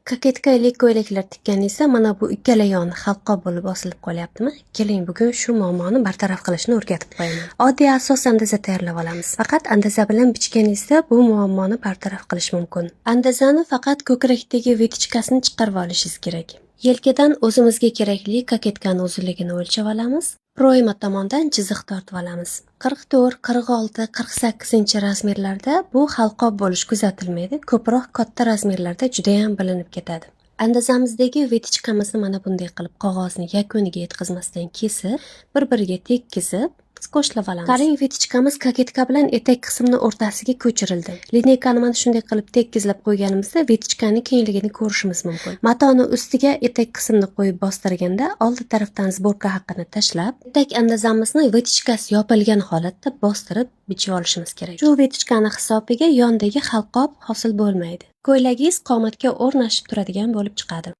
Koketkali ko'ylaklar tikkaningizda mana bu ikkala yoni halqob bo'lib osilib qolyaptimi? Keling, bugun shu muammoni bartaraf qilishni o'rgatib qo'yaman. Oddiy asos andaza tayyorlab olamiz. Faqat andaza bilan bichganingizda bu muammoni bartaraf qilish mumkin. Andazani faqat ko'krakdagi vetichkasini chiqarib olishingiz kerak. Yelkadan o'zimizga kerakli koketkani uzunligini o'lchab olamiz. Proyma tomondan chiziq tortib olamiz. 44, 46, 48 razmerlarda bu halqob bo'lish kuzatilmaydi. Ko'proq katta razmerlarda juda ham bilinib ketadi. Andazamizdagi vetichkamizni mana bunday qilib qog'ozni yakuniga yetkazmasdan kesib, bir-biriga tekkizib, qo'shilib olamiz. Qarang, vetichkamiz koketka bilan etak qismini o'rtasiga ko'chirildi. Lineykani mana shunday qilib tekkizlab qo'yganimizda vetichkaning kengligini ko'rishimiz mumkin. Matoni ustiga etak qismini qo'yib bostirganda oldi tarafdan zborka haqqini tashlab, etak andazamizni vetichkasi yopilgan holatda bostirib bichib olishimiz kerak. Shu vetichkani hisobiga yondagi halqob hosil bo'lmaydi. Ko'ylagingiz qomatga o'rnashib turadigan bo'lib chiqadi.